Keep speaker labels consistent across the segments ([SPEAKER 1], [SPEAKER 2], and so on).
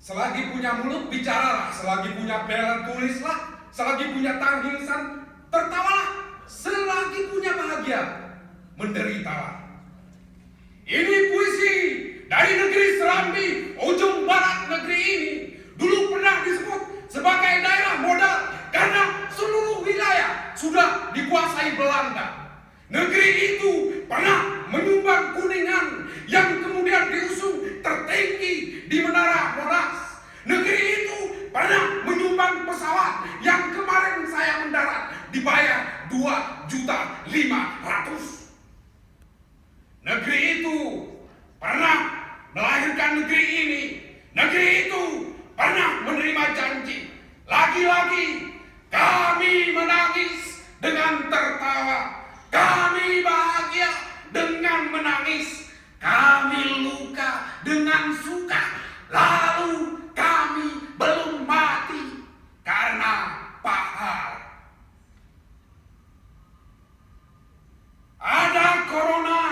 [SPEAKER 1] Selagi punya mulut bicaralah, selagi punya pena tulislah, selagi punya tangisan tertawalah, selagi punya bahagia menderitalah. Ini puisi dari negeri Serambi, ujung barat negeri ini. Dulu pernah disebut sebagai daerah modal karena seluruh wilayah sudah dikuasai Belanda. Negeri itu pernah menyumbang Kuningan yang kemudian diusung tertinggi di Menara Monas. Negeri itu pernah menyumbang pesawat yang kemarin saya mendarat dibayar 2.500.000. Negeri itu pernah melahirkan negeri ini. Negeri itu pernah menerima janji. Lagi-lagi kami menangis dengan tertawa. Kami bahagia dengan menangis. Kami luka dengan suka. Lalu kami belum mati karena pahal. Ada corona,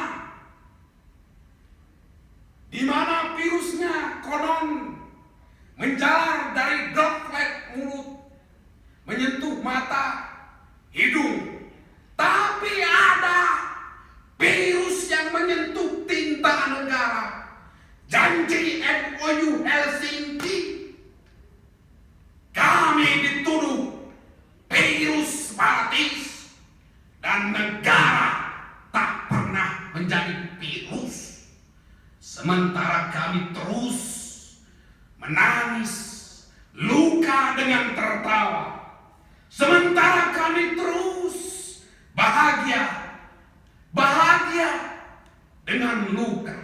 [SPEAKER 1] di mana virusnya konon menjalar dari droplet mulut, menyentuh mata, hidung. Tapi ada virus yang menyentuh tinta negara. Janji MOU Helsinki. Kami dituduh virus separatis dan negara tak pernah menjadi virus. Sementara kami terus menangis, luka dengan tertawa. Sementara kami terus bahagia dengan luka.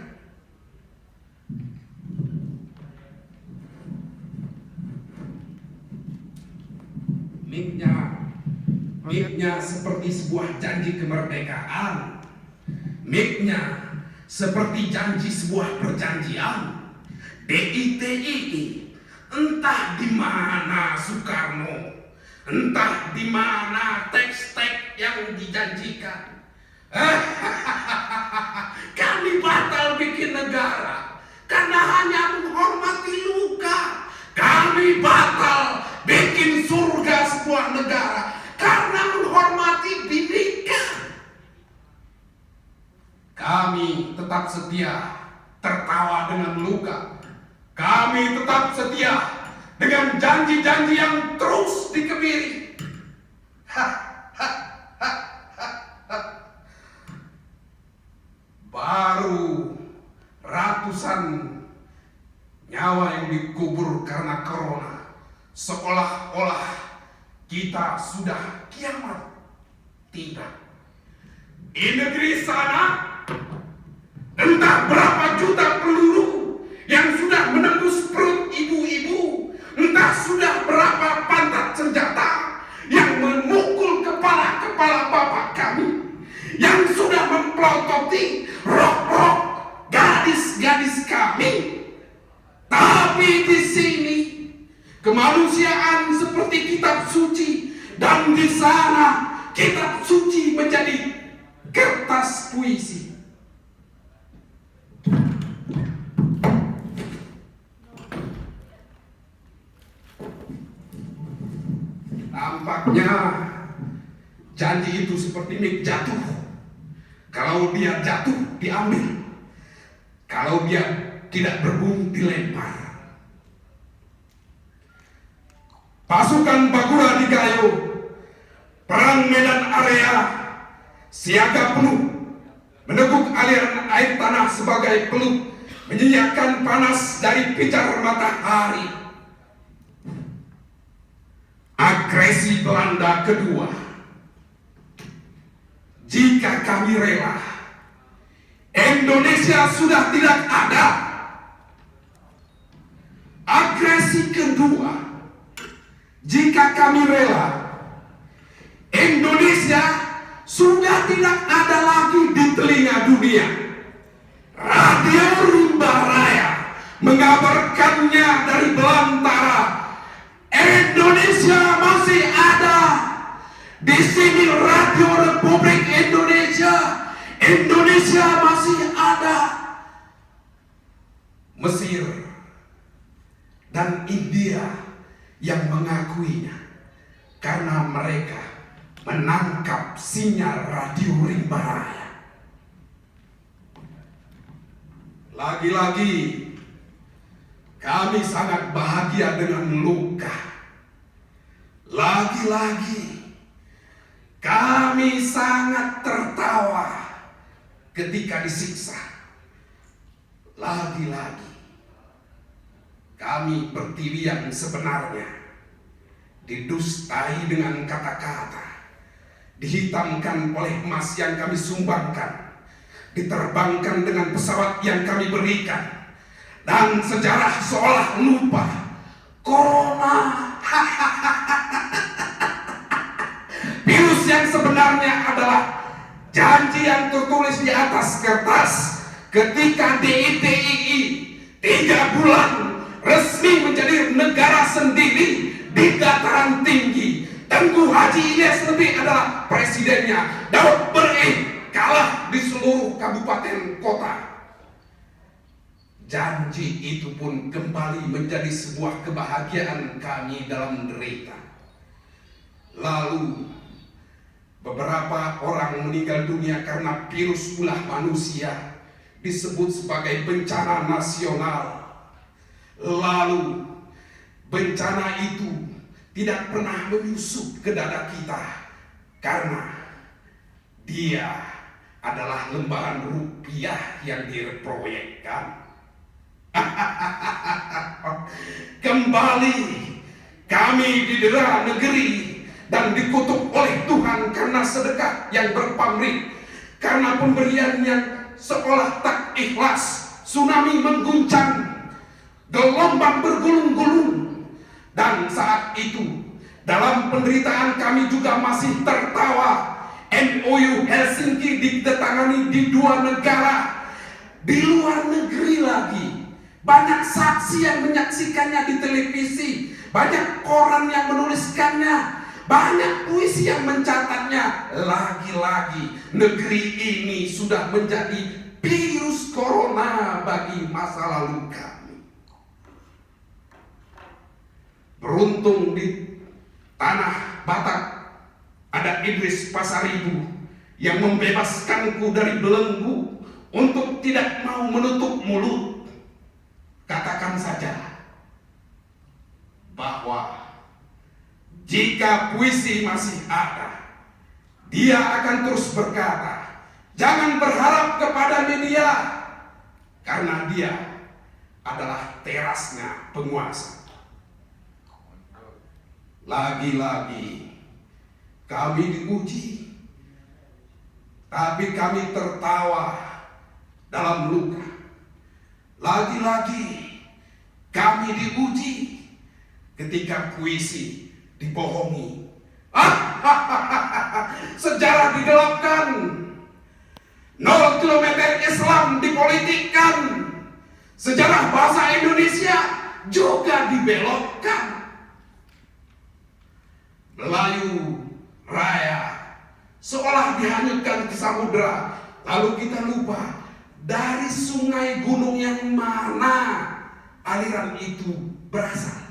[SPEAKER 1] Mic-nya seperti sebuah janji kemerdekaan. Mic-nya seperti janji sebuah perjanjian. DITII, entah di mana Soekarno, entah di mana teks-teks yang dijanjikan. Kami batal bikin negara karena hanya menghormati luka. Kami batal bikin surga sebuah negara karena menghormati binika. Kami tetap setia tertawa dengan luka. Kami tetap setia dengan janji-janji yang terus dikebiri. Baru ratusan nyawa yang dikubur karena corona, seolah-olah kita sudah kiamat. Tidak. Di negeri sana, entah berapa juta peluru yang sudah menembus perut ibu-ibu, entah sudah berapa pantat senjata yang memukul kepala-kepala bapak kami, yang sudah mempelototi roh-roh gadis-gadis kami. Tapi di sini kemanusiaan seperti kitab suci, dan di sana kitab suci menjadi kertas puisi. Tampaknya janji itu seperti mic jatuh. Kalau dia jatuh, diambil. Kalau dia tidak berbunyi, dilempar. Pasukan Bagura di Gayo, perang medan area, siaga penuh, meneguk aliran air tanah sebagai peluk, menyiapkan panas dari pijar matahari. Agresi Belanda kedua. Jika kami rela, Indonesia sudah tidak ada. Agresi kedua. Jika kami rela, Indonesia sudah tidak ada lagi di telinga dunia. Radio Rimba Raya mengabarkannya dari belantara. Indonesia masih ada. Di sini Radio Republik Indonesia. Indonesia masih ada. Mesir
[SPEAKER 2] dan India yang mengakuinya karena mereka menangkap sinyal radio rimba raya. Lagi-lagi kami sangat bahagia dengan luka. Lagi-lagi kami sangat tertawa ketika disiksa. Lagi-lagi kami pertiwi yang sebenarnya didustai dengan kata-kata, dihitamkan oleh emas yang kami sumbangkan, diterbangkan dengan pesawat yang kami berikan, dan sejarah seolah lupa. Corona, virus yang sebenarnya adalah janji yang tertulis di atas kertas ketika DITII 3 bulan resmi menjadi negara sendiri di dataran tinggi. Tengku Haji Ilyas Nedi adalah presidennya. Daud Berih kalah di seluruh kabupaten kota. Janji itu pun kembali menjadi sebuah kebahagiaan kami dalam derita. Lalu beberapa orang meninggal dunia karena virus ulah manusia disebut sebagai bencana nasional. Lalu bencana itu tidak pernah menyusup ke dada kita karena dia adalah lembaran rupiah yang diproyekkan. Kembali kami didera negeri dan dikutuk oleh Tuhan karena sedekah yang berpamrih, karena pemberian yang seolah tak ikhlas. Tsunami mengguncang, gelombang bergulung-gulung, dan saat itu dalam penderitaan kami juga masih tertawa. MOU Helsinki ditandatangani di 2 negara, di luar negeri lagi. Banyak saksi yang menyaksikannya di televisi, banyak koran yang menuliskannya, banyak puisi yang mencatatnya. Lagi-lagi negeri ini sudah menjadi virus corona bagi masa lalu kami. Beruntung di tanah Batak ada Idris Pasaribu yang membebaskanku dari belenggu untuk tidak mau menutup mulut. Katakan saja bahwa jika puisi masih ada, dia akan terus berkata, jangan berharap kepada media, karena dia adalah terasnya penguasa. Lagi-lagi kami diuji, tapi kami tertawa dalam luka. Lagi-lagi kami diuji ketika puisi dibohongi. Sejarah digelapkan, 0 kilometer Islam dipolitikkan, sejarah bahasa Indonesia juga dibelokkan. Melayu Raya seolah dihanyutkan ke samudera, lalu kita lupa dari sungai gunung yang mana aliran itu berasal.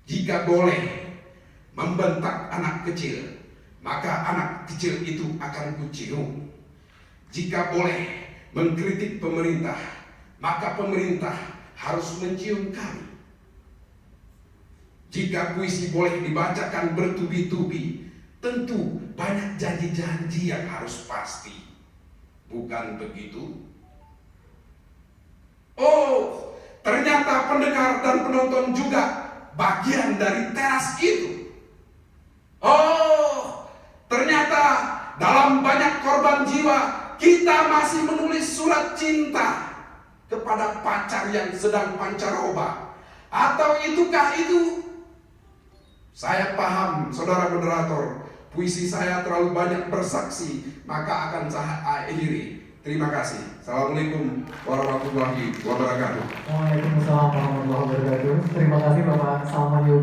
[SPEAKER 2] Jika boleh membentak anak kecil, maka anak kecil itu akan kucium. Jika boleh mengkritik pemerintah, maka pemerintah harus mencium kami. Jika puisi boleh dibacakan bertubi-tubi, tentu banyak janji-janji yang harus pasti. Bukan begitu? Oh, ternyata pendengar dan penonton juga bagian dari teras itu. Oh, ternyata dalam banyak korban jiwa kita masih menulis surat cinta kepada pacar yang sedang pancaroba. Atau itukah itu? Saya paham, saudara moderator, puisi saya terlalu banyak bersaksi, maka akan saya akhiri. Terima kasih. Assalamualaikum warahmatullahi wabarakatuh.
[SPEAKER 3] Waalaikumsalam warahmatullahi wabarakatuh. Terima kasih Bapak Salman Yogi.